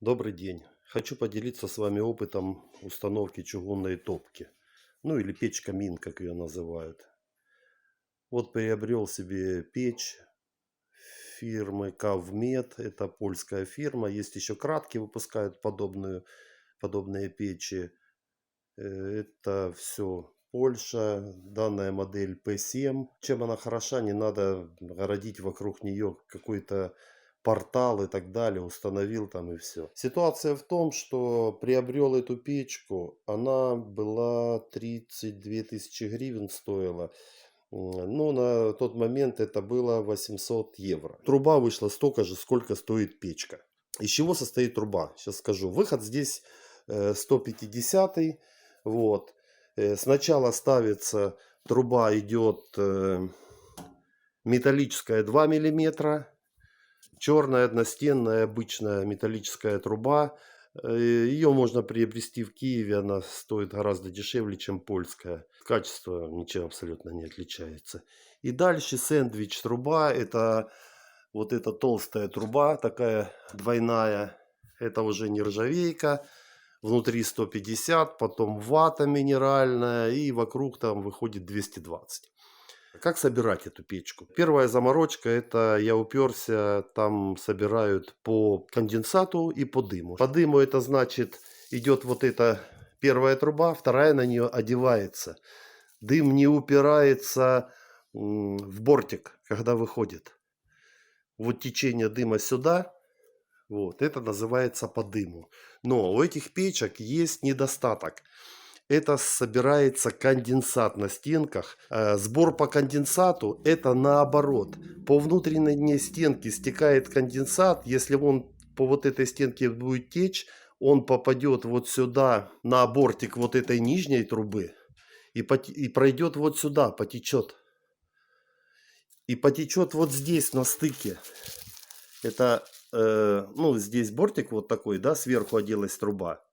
Добрый день. Хочу поделиться с вами опытом установки чугунной топки. Ну или печь-камин, как ее называют. Вот приобрел себе печь фирмы Кавмет. Это польская фирма. Есть еще Кратки, выпускают подобные печи. Это все Польша. Данная модель P7. Чем она хороша, не надо городить вокруг нее какой-то портал и так далее. Установил там и все. Ситуация в том, что приобрел эту печку. Она была 32 тысячи гривен стоила. Ну, на тот момент это было 800 евро. Труба вышла столько же, сколько стоит печка. Из чего состоит труба? Сейчас скажу. Выход здесь 150. Вот. Сначала ставится, труба идет металлическая 2 миллиметра. Черная одностенная обычная металлическая труба. Ее можно приобрести в Киеве. Она стоит гораздо дешевле, чем польская. Качество ничем абсолютно не отличается. И дальше сэндвич труба. Это вот эта толстая труба, такая двойная. Это уже нержавейка. Внутри 150, потом вата минеральная. И вокруг там выходит 220. Как собирать эту печку? Первая заморочка, это я уперся, там собирают по конденсату и по дыму. По дыму это значит идет вот эта первая труба, вторая на нее одевается. Дым не упирается в бортик, когда выходит. Вот течение дыма сюда, вот, это называется по дыму. Но у этих печек есть недостаток. Это собирается конденсат на стенках. Сбор по конденсату это наоборот. По внутренней стенке стекает конденсат. Если он по вот этой стенке будет течь, он попадет вот сюда на бортик вот этой нижней трубы и пройдет вот сюда, потечет. И потечет вот здесь на стыке. Это, ну, здесь бортик вот такой, да, сверху оделась труба.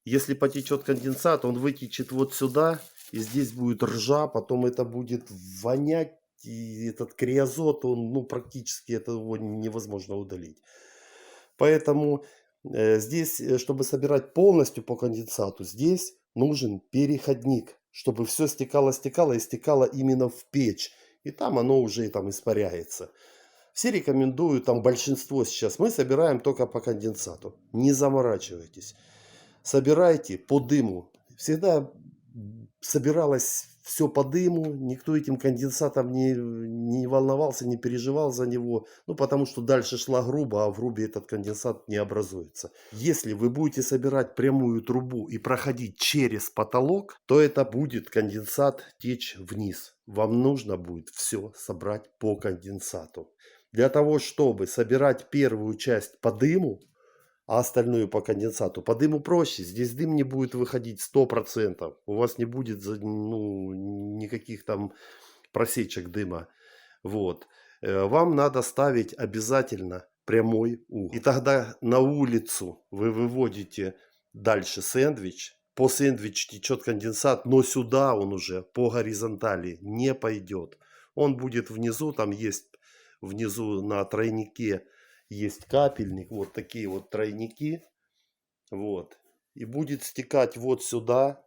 Если потечет конденсат, он вытечет вот сюда, и здесь будет ржа, потом это будет вонять, и этот криозот, он, ну, практически его невозможно удалить. Поэтому здесь, чтобы собирать полностью по конденсату, здесь нужен переходник, чтобы все стекало и стекало именно в печь. И там оно уже там испаряется. Все рекомендуют, там большинство сейчас, мы собираем только по конденсату. Не заморачивайтесь. Собирайте по дыму. Всегда собиралось все по дыму, никто этим конденсатом не волновался, не переживал за него, ну потому что дальше шла груба, а в грубе этот конденсат не образуется. Если вы будете собирать прямую трубу и проходить через потолок, то это будет конденсат течь вниз. Вам нужно будет все собрать по конденсату. Для того, чтобы собирать первую часть по дыму, а остальную по конденсату. По дыму проще. Здесь дым не будет выходить 100%. У вас не будет ну, никаких там просечек дыма. Вот. Вам надо ставить обязательно прямой угол. И тогда на улицу вы выводите дальше сэндвич. По сэндвич течет конденсат, но сюда он уже по горизонтали не пойдет. Он будет внизу, там есть внизу на тройнике есть капельник, вот такие вот тройники, вот, и будет стекать вот сюда,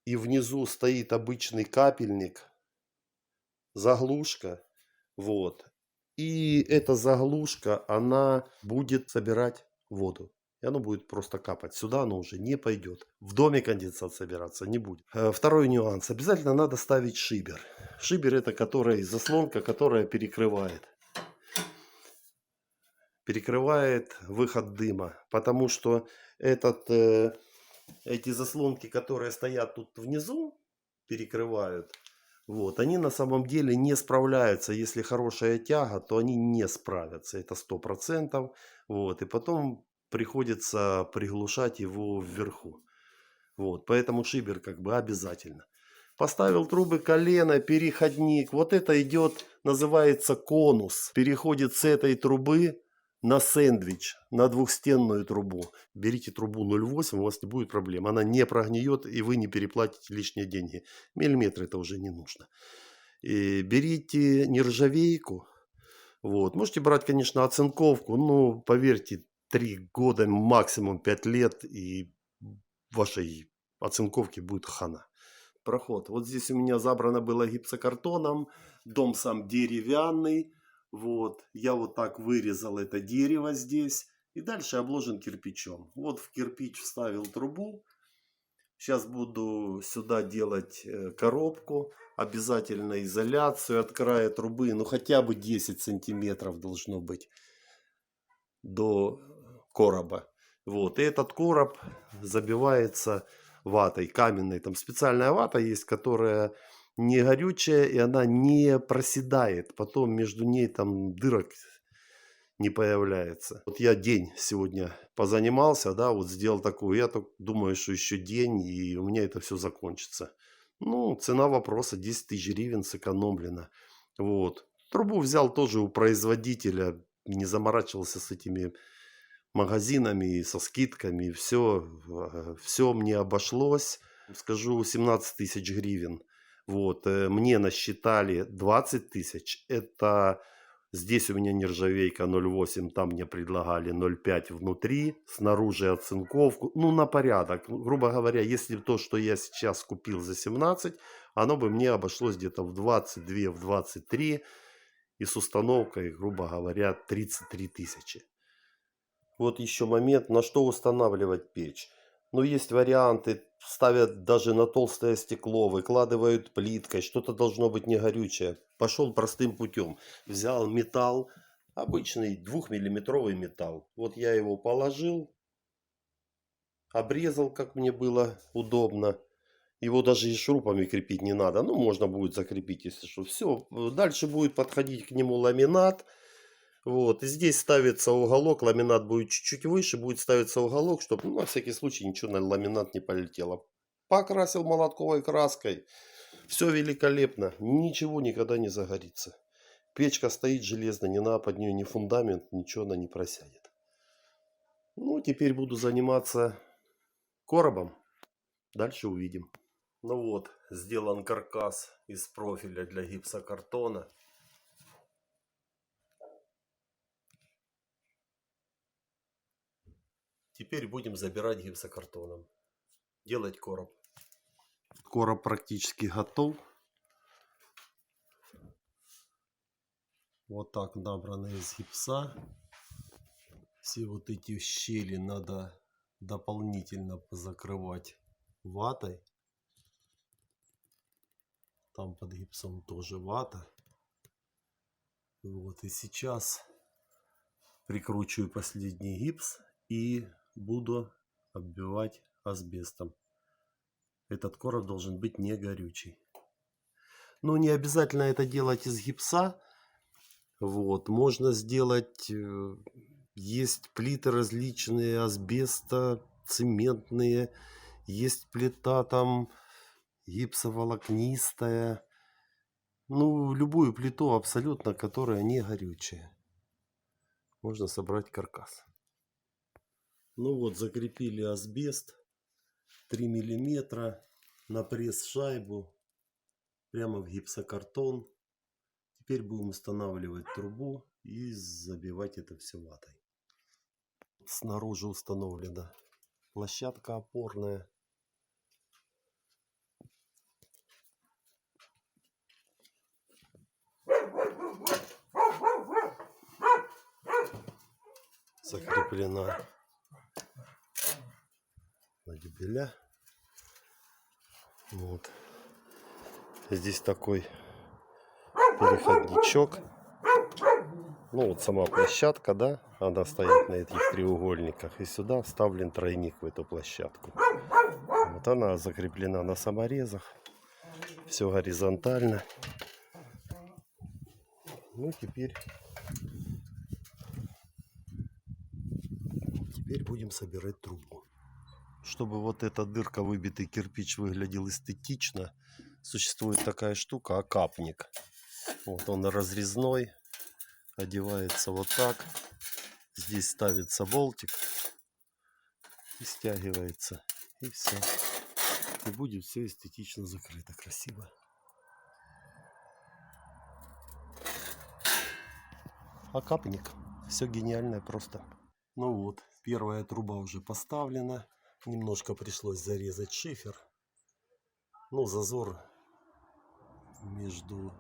и внизу стоит обычный капельник, заглушка, вот, и эта заглушка, она будет собирать воду. И оно будет просто капать. Сюда оно уже не пойдет. В доме конденсат собираться не будет. Второй нюанс. Обязательно надо ставить шибер. Шибер это заслонка, которая перекрывает выход дыма, потому что эти заслонки, которые стоят тут внизу, перекрывают, вот, они на самом деле не справляются. Если хорошая тяга, то они не справятся, это 100%, вот, и потом приходится приглушать его вверху, вот, поэтому шибер как бы обязательно. Поставил трубы колено, переходник, вот это идет, называется конус, переходит с этой трубы на сэндвич, на двухстенную трубу. Берите трубу 0,8, у вас не будет проблем. Она не прогниет, и вы не переплатите лишние деньги. Миллиметр это уже не нужно. И берите нержавейку. Вот. Можете брать, конечно, оцинковку, но поверьте, 3 года, максимум 5 лет, и вашей оцинковке будет хана. Проход. Вот здесь у меня забрано было гипсокартоном, дом сам деревянный. Вот, я вот так вырезал это дерево здесь и дальше обложен кирпичом. Вот в кирпич вставил трубу. Сейчас буду сюда делать коробку, обязательно изоляцию от края трубы, ну хотя бы 10 сантиметров должно быть до короба. Вот, и этот короб забивается ватой каменной. Там специальная вата есть, которая не горючая, и она не проседает. Потом между ней там дырок не появляется. Вот я день сегодня позанимался, да, вот сделал такую. Я так думаю, что еще день, и у меня это все закончится. Ну, цена вопроса 10 тысяч гривен сэкономлено. Вот. Трубу взял тоже у производителя, не заморачивался с этими магазинами и со скидками. Все мне обошлось. Скажу, 17 тысяч гривен. Вот. Мне насчитали 20 тысяч. Это здесь у меня нержавейка 0,8, там мне предлагали 0,5 внутри, снаружи оцинковку, ну на порядок. Грубо говоря, если то, что я сейчас купил за 17, оно бы мне обошлось где-то в 22, в 23, и с установкой, грубо говоря, 33 тысячи. Вот еще момент, на что устанавливать печь. Ну, есть варианты, ставят даже на толстое стекло, выкладывают плиткой, что-то должно быть не горючее. Пошел простым путем. Взял металл, обычный 2-миллиметровый металл. Вот я его положил, обрезал, как мне было удобно. Его даже и шурупами крепить не надо. Ну, можно будет закрепить, если что. Все, дальше будет подходить к нему ламинат. Вот, и здесь ставится уголок, ламинат будет чуть-чуть выше, будет ставиться уголок, чтобы, ну, на всякий случай ничего на ламинат не полетело. Покрасил молотковой краской, все великолепно, ничего никогда не загорится. Печка стоит железная, не надо под нее ни фундамент, ничего она не просядет. Ну, теперь буду заниматься коробом, дальше увидим. Ну вот, сделан каркас из профиля для гипсокартона. Теперь будем забирать гипсокартоном. Делать короб. Короб практически готов. Вот так набрано из гипса. Все вот эти щели надо дополнительно закрывать ватой. Там под гипсом тоже вата. Вот, и сейчас прикручиваю последний гипс и буду оббивать асбестом. Этот короб должен быть не горючий. Но не обязательно это делать из гипса. Вот, можно сделать, есть плиты различные, асбеста, цементные, есть плита там гипсоволокнистая. Ну, любую плиту абсолютно, которая не горючая. Можно собрать каркас. Ну вот, закрепили асбест 3 миллиметра на пресс-шайбу прямо в гипсокартон. Теперь будем устанавливать трубу и забивать это все ватой. Снаружи установлена площадка опорная. Закреплена на дюбеля. Вот. Здесь такой переходничок. Ну вот сама площадка, да, она стоит на этих треугольниках. И сюда вставлен тройник в эту площадку. Вот она закреплена на саморезах. Все горизонтально. Ну теперь будем собирать трубу. Чтобы вот эта дырка, выбитый кирпич, выглядел эстетично, существует такая штука, окапник. Вот он разрезной, одевается вот так. Здесь ставится болтик и стягивается, и все. И будет все эстетично закрыто, красиво. Окапник. Все гениальное просто. Ну вот, Первая труба уже поставлена. Немножко пришлось зарезать шифер. Но зазор между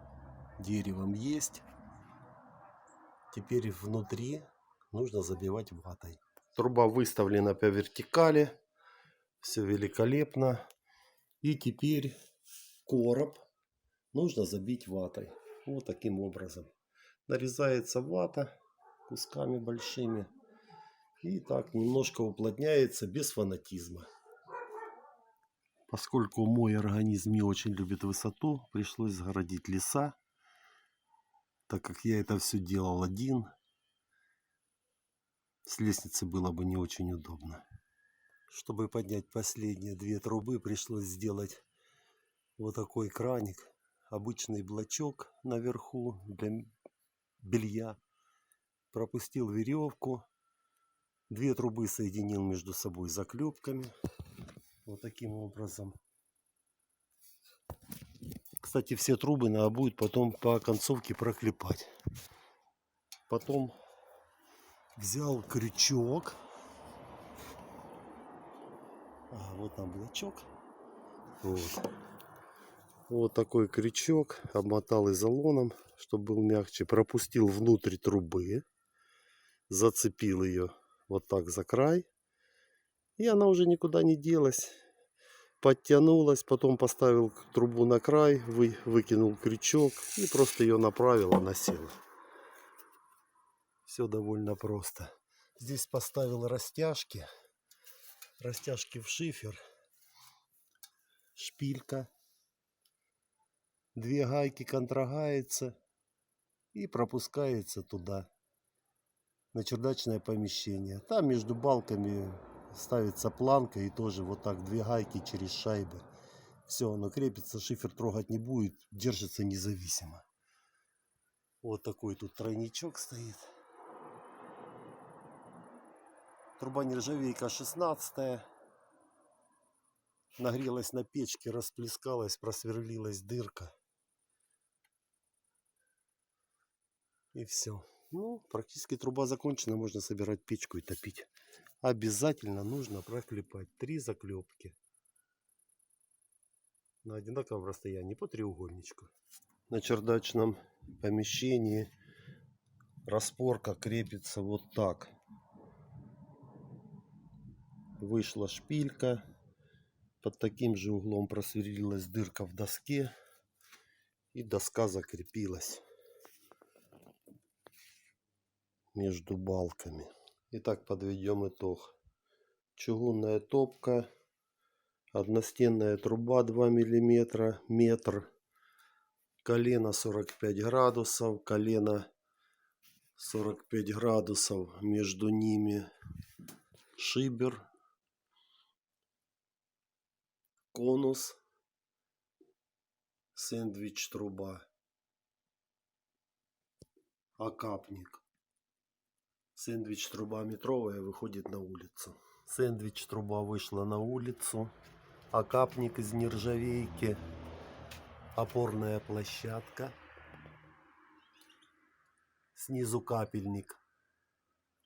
деревом есть. Теперь внутри нужно забивать ватой. Труба выставлена по вертикали. Все великолепно. И теперь короб нужно забить ватой. Вот таким образом. Нарезается вата кусками большими. И так немножко уплотняется без фанатизма. Поскольку мой организм не очень любит высоту, пришлось загородить леса. Так как я это все делал один, с лестницы было бы не очень удобно. Чтобы поднять последние две трубы, пришлось сделать вот такой краник. Обычный блочок наверху для белья. Пропустил веревку. Две трубы соединил между собой заклепками. Вот таким образом. Кстати, все трубы надо будет потом по концовке проклепать. Потом взял крючок. Вот там блочок. Вот такой крючок. Обмотал изолоном, чтобы был мягче. Пропустил внутрь трубы. Зацепил ее вот так за край. И она уже никуда не делась. Подтянулась. Потом поставил трубу на край. Выкинул крючок. И просто ее направил, она села. Все довольно просто. Здесь поставил растяжки. Растяжки в шифер. Шпилька. Две гайки контрагается. И пропускается туда. На чердачное помещение. Там между балками ставится планка. И тоже вот так две гайки через шайбы. Все, оно крепится. Шифер трогать не будет. Держится независимо. Вот такой тут тройничок стоит. Труба нержавейка 16. Нагрелась на печке, расплескалась, просверлилась дырка. И все. Ну, практически труба закончена. Можно собирать печку и топить. Обязательно нужно проклепать 3 заклепки. На одинаковом расстоянии по треугольничку. На чердачном помещении распорка крепится вот так. Вышла шпилька. Под таким же углом просверлилась дырка в доске. И доска закрепилась между балками. Итак, подведем итог. Чугунная топка. Одностенная труба 2 мм. Метр. Колено 45 градусов. Колено 45 градусов. Между ними шибер. Конус. Сэндвич труба. Окапник. Сэндвич труба метровая выходит на улицу. Сэндвич труба вышла на улицу. Окапник из нержавейки. Опорная площадка. Снизу капельник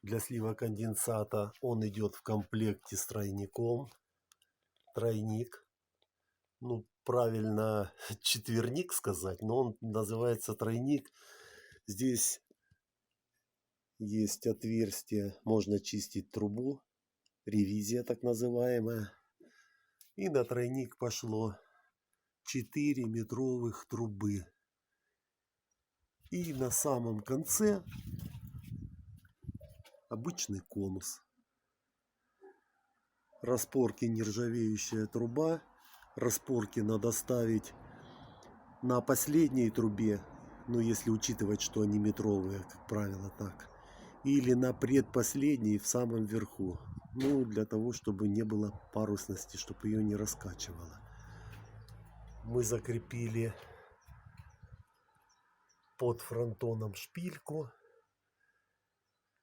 для слива конденсата. Он идет в комплекте с тройником. Тройник. Ну, правильно четверник сказать, но он называется тройник. Здесь есть отверстие. Можно чистить трубу. Ревизия так называемая. И на тройник пошло 4 метровых трубы. И на самом конце обычный конус. Распорки нержавеющая труба. Распорки надо ставить на последней трубе. Ну, если учитывать, что они метровые, как правило, так. Или на предпоследней в самом верху. Ну, для того, чтобы не было парусности, чтобы ее не раскачивало. Мы закрепили под фронтоном шпильку.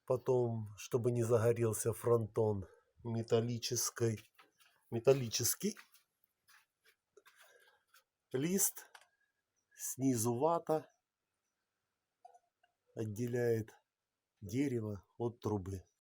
Потом, чтобы не загорелся фронтон, металлический лист. Снизу вата отделяет дерево от трубы.